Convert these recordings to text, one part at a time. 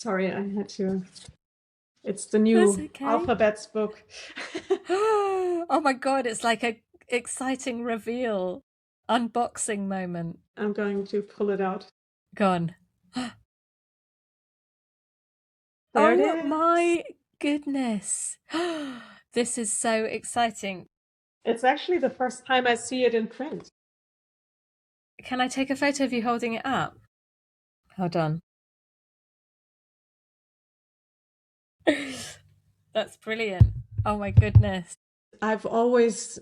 Sorry, I had to. It's the That's new okay. alphabets book. Oh my God, it's like a exciting reveal, unboxing moment. I'm going to pull it out. Gone. There it Oh is. my goodness. This is so exciting. It's actually the first time I see it in print. Can I take a photo of you holding it up? Hold on. That's brilliant. Oh my goodness. I've always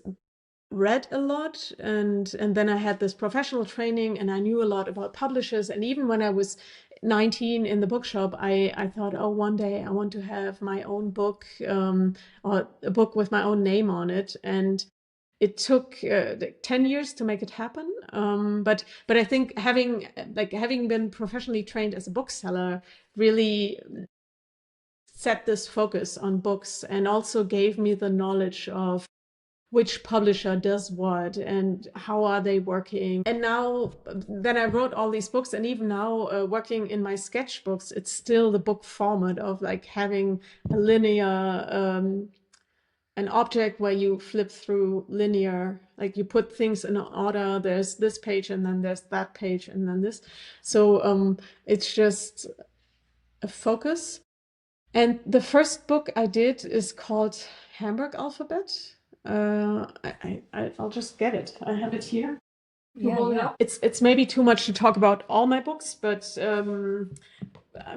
read a lot, and then I had this professional training and I knew a lot about publishers. And even when I was 19 in the bookshop, I thought, oh, one day I want to have my own book, or a book with my own name on it. And it took like 10 years to make it happen. But I think having been professionally trained as a bookseller really set this focus on books and also gave me the knowledge of which publisher does what and how are they working. And now then I wrote all these books, and even now working in my sketchbooks, it's still the book format of like having a linear an object where you flip through linear, like you put things in order. There's this page and then there's that page and then this. So it's just a focus. And the first book I did is called Hamburg Alphabet. I'll just get it. I have it here to Yeah, hold it yeah. up. It's maybe too much to talk about all my books, but I'm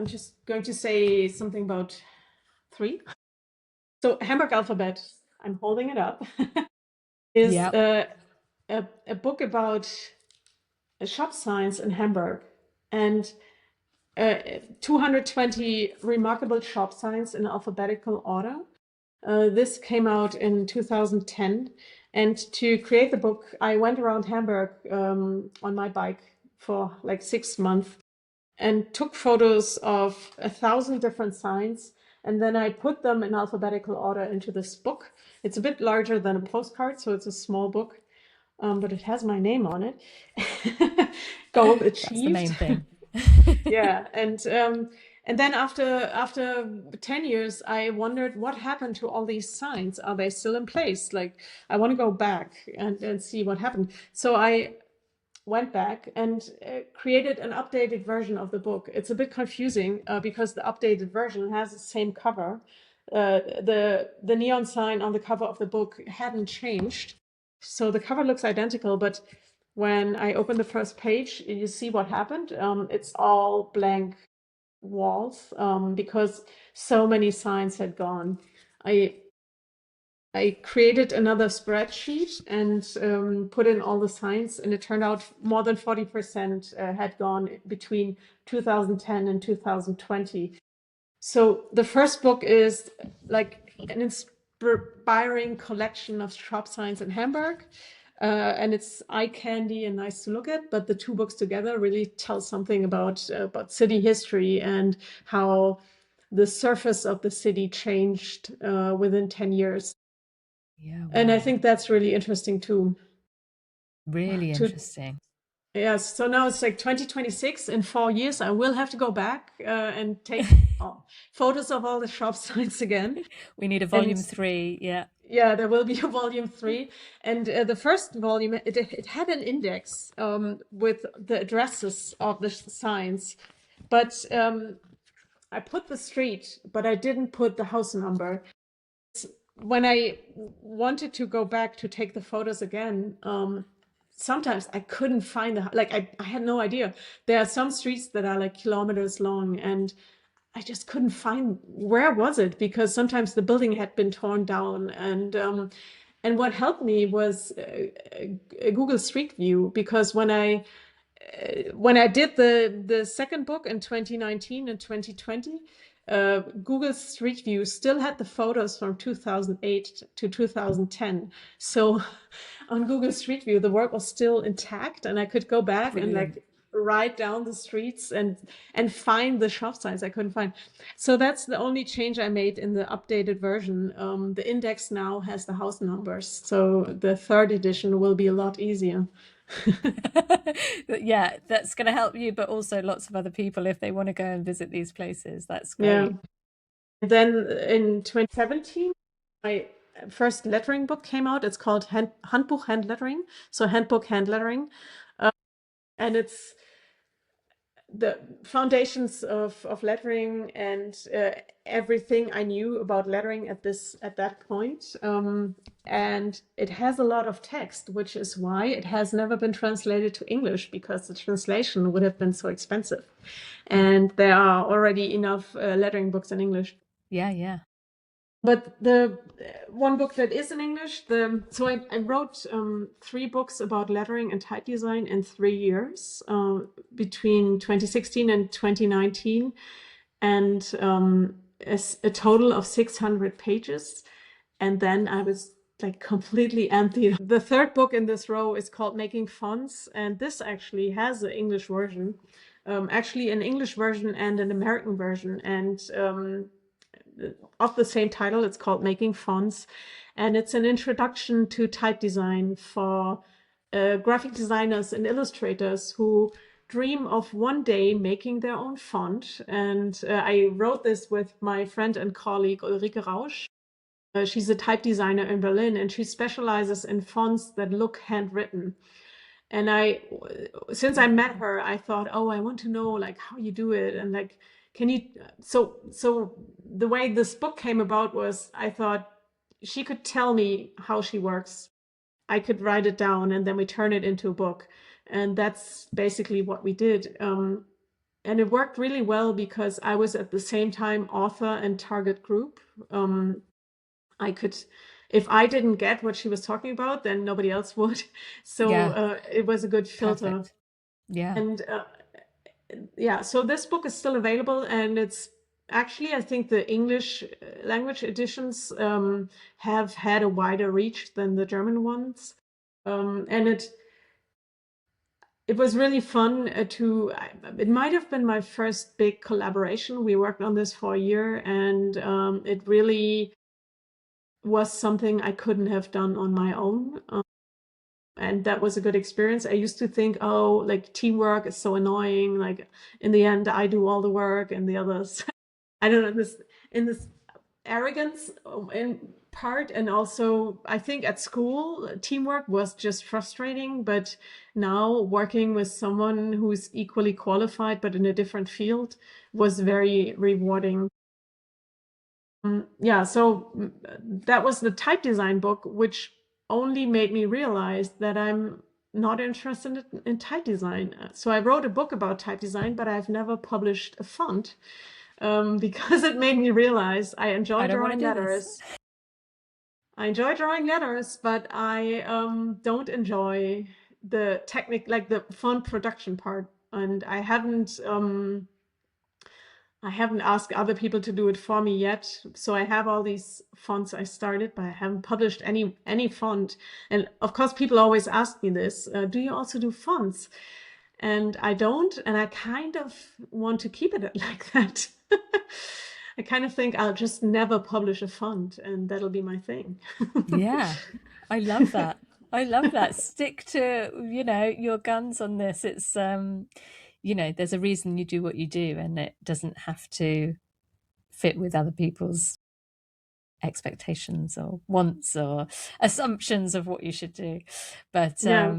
just going to say something about three. So Hamburg Alphabet, I'm holding it up, is Yep. a book about shop signs in Hamburg. And 220 remarkable shop signs in alphabetical order. This came out in 2010. And to create the book, I went around Hamburg on my bike for like 6 months and took photos of 1,000 different signs. And then I put them in alphabetical order into this book. It's a bit larger than a postcard, so it's a small book, but it has my name on it. Goal That's the achieved. main thing. Yeah, and then after 10 years, I wondered what happened to all these signs. Are they still in place? Like, I want to go back and see what happened. So I went back and created an updated version of the book. It's a bit confusing because the updated version has the same cover. The neon sign on the cover of the book hadn't changed, so the cover looks identical. But when I open the first page, you see what happened. It's all blank walls because so many signs had gone. I I created another spreadsheet and put in all the signs, and it turned out more than 40% had gone between 2010 and 2020. So the first book is like an inspiring collection of shop signs in Hamburg. And it's eye candy and nice to look at, but the two books together really tell something about city history and how the surface of the city changed within 10 years. Yeah, And I wow. think that's really interesting too. Really To interesting. Yes, so now it's like 2026. In 4 years, I will have to go back and take photos of all the shop signs again. We need a And volume three. Yeah. yeah, there will be a volume three. And the first volume, it had an index with the addresses of the signs. But I put the street, but I didn't put the house number. When I wanted to go back to take the photos again, sometimes I couldn't find I had no idea. There are some streets that are like kilometers long, and I just couldn't find where was it, because sometimes the building had been torn down. And what helped me was Google Street View, because when I did the second book in 2019 and 2020, Google Street View still had the photos from 2008 to 2010. So on Google Street View, the work was still intact, and I could go back and Brilliant. like ride down the streets and find the shop signs I couldn't find. So that's the only change I made in the updated version. The index now has the house numbers, so the third edition will be a lot easier. Yeah, that's going to help you, but also lots of other people if they want to go and visit these places. That's Yeah. great. Then in 2017, my first lettering book came out. It's called Handbuch Handlettering, so Handbook Handlettering, and it's the foundations of lettering and everything I knew about lettering at that point. And it has a lot of text, which is why it has never been translated to English because the translation would have been so expensive. And there are already enough lettering books in English. Yeah, yeah. But the one book that is in English, I wrote 3 books about lettering and type design in 3 years, between 2016 and 2019, and a total of 600 pages. And then I was like completely empty. The third book in this row is called Making Fonts, and this actually has an English version, actually an English version and an American version, and of the same title. It's called Making Fonts, and it's an introduction to type design for graphic designers and illustrators who dream of one day making their own font. And I wrote this with my friend and colleague Ulrike Rausch. She's a type designer in Berlin, and she specializes in fonts that look handwritten. And since I met her, I thought, oh, I want to know like how you do it, and like, can you? So the way this book came about was I thought she could tell me how she works. I could write it down, and then we turn it into a book, and that's basically what we did. And it worked really well because I was at the same time author and target group. I could, if I didn't get what she was talking about, then nobody else would. So Yeah, it was a good filter. perfect. Yeah. And yeah, so this book is still available, and it's actually, I think the English language editions have had a wider reach than the German ones. And it was really fun it might have been my first big collaboration. We worked on this for a year, and it really was something I couldn't have done on my own. And that was a good experience. I used to think, oh, like teamwork is so annoying. Like in the end, I do all the work and the others. I don't know, this arrogance in part. And also, I think at school, teamwork was just frustrating. But now working with someone who's equally qualified, but in a different field, was very rewarding. Yeah, so that was the type design book, which only made me realize that I'm not interested in type design. So I wrote a book about type design, but I've never published a font, because it made me realize I I enjoy don't want to drawing do this. letters. I enjoy drawing letters, but I don't enjoy the technique, like the font production part. And I haven't asked other people to do it for me yet. So I have all these fonts I started, but I haven't published any font. And of course, people always ask me this: do you also do fonts? And I don't, and I kind of want to keep it like that. I kind of think I'll just never publish a font, and that'll be my thing. Yeah, I love that. I love that. Stick to, your guns on this. It's there's a reason you do what you do, and it doesn't have to fit with other people's expectations or wants or assumptions of what you should do. But Yeah.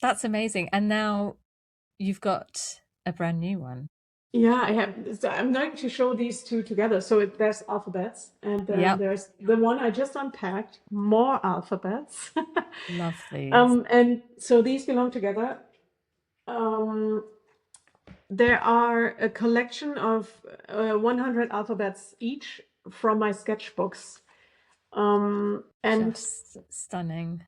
that's amazing. And now you've got a brand new one. Yeah, I have. So I'm going to show these two together. So there's alphabets, and then Yep, there's the one I just unpacked, more alphabets. love these. And so these belong together. Um, there are a collection of 100 alphabets each from my sketchbooks. And Just stunning.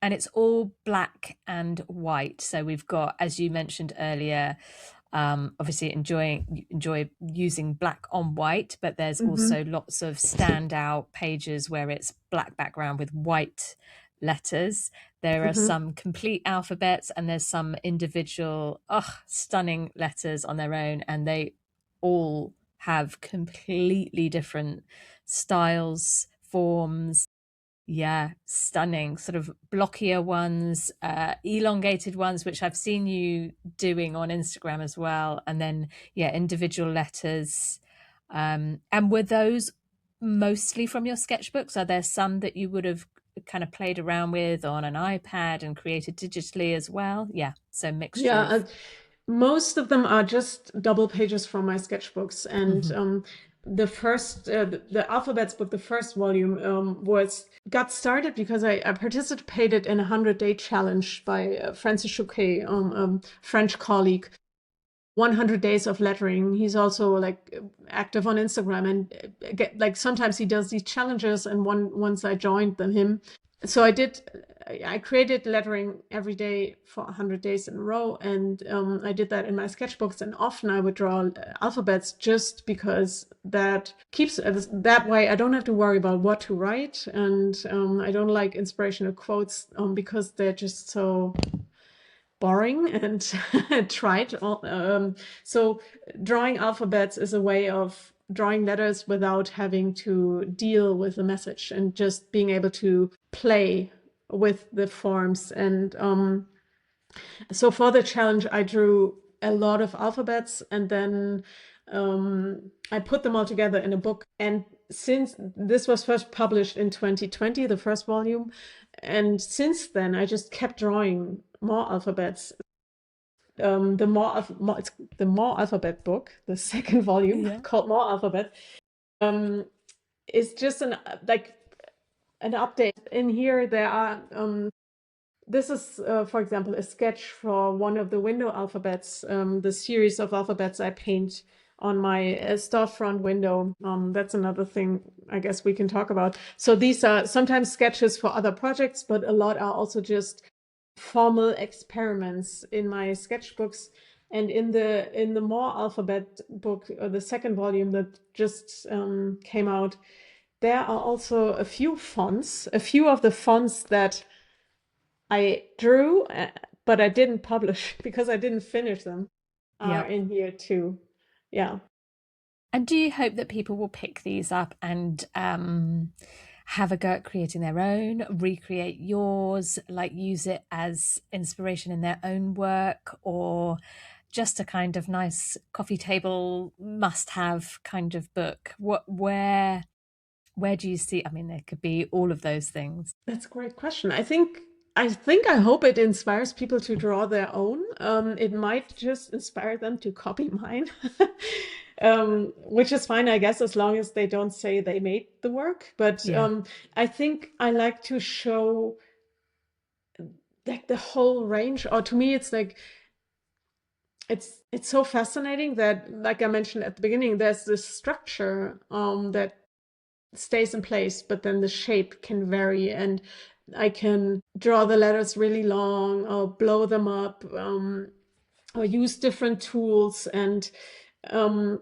And it's all black and white. So we've got, as you mentioned earlier, obviously enjoy using black on white, but there's mhm, also lots of standout pages where it's black background with white letters. There are mhm. some complete alphabets, and there's some individual, stunning letters on their own, and they all have completely different styles, forms. Yeah, stunning. Sort of blockier ones, elongated ones, which I've seen you doing on Instagram as well. And then, yeah, individual letters. And were those mostly from your sketchbooks? Are there some that you would have kind of played around with on an iPad and created digitally as well? Yeah, so mixture Yeah, of. most of them are just double pages from my sketchbooks. And Mhm. the first, the alphabets book, the first volume, got started because I participated in a 100-day challenge by Francis Chouquet, French colleague. 100 days of lettering. He's also like active on Instagram, and like sometimes he does these challenges. And once I joined him, so I created lettering every day for 100 days in a row, and I did that in my sketchbooks. And often I would draw alphabets just because that keeps that way. I don't have to worry about what to write, and I don't like inspirational quotes because they're just so boring and trite. So drawing alphabets is a way of drawing letters without having to deal with the message and just being able to play with the forms. And so for the challenge, I drew a lot of alphabets, and then I put them all together in a book. And since this was first published in 2020, the first volume, and since then I just kept drawing more alphabets. It's the More Alphabet book, the second volume Yeah. called More Alphabet, is just an update. In here, there are this is, for example, a sketch for one of the window alphabets, the series of alphabets I paint on my storefront window. That's another thing I guess we can talk about. So these are sometimes sketches for other projects, but a lot are also just formal experiments in my sketchbooks. And in the More Alphabet book, the second volume that just came out, there are also a few of the fonts that I drew, but I didn't publish because I didn't finish them, are Yeah. in here too. Yeah. And do you hope that people will pick these up and have a go at creating their own, recreate yours, like use it as inspiration in their own work, or just a kind of nice coffee table must-have kind of book? Where do you see? I mean, there could be all of those things. That's a great question. I hope it inspires people to draw their own. It might just inspire them to copy mine, which is fine, I guess, as long as they don't say they made the work. But Yeah, I think I like to show like the whole range. Or to me, it's like it's so fascinating that, like I mentioned at the beginning, there's this structure that stays in place, but then the shape can vary, and I can draw the letters really long or blow them up, or use different tools. And um,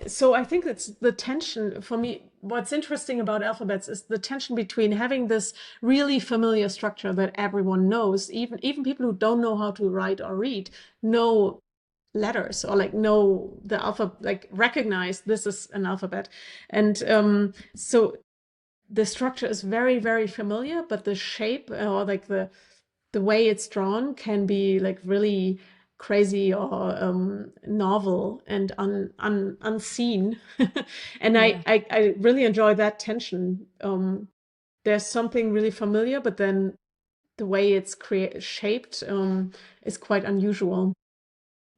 so I think it's the tension for me. What's interesting about alphabets is the tension between having this really familiar structure that everyone knows, even people who don't know how to write or read know letters, or like know the alphabet, like recognize this is an alphabet. And so the structure is very, very familiar, but the shape, or like the way it's drawn, can be like really crazy or novel and unseen. And yeah. I really enjoy that tension. There's something really familiar, but then the way it's shaped is quite unusual.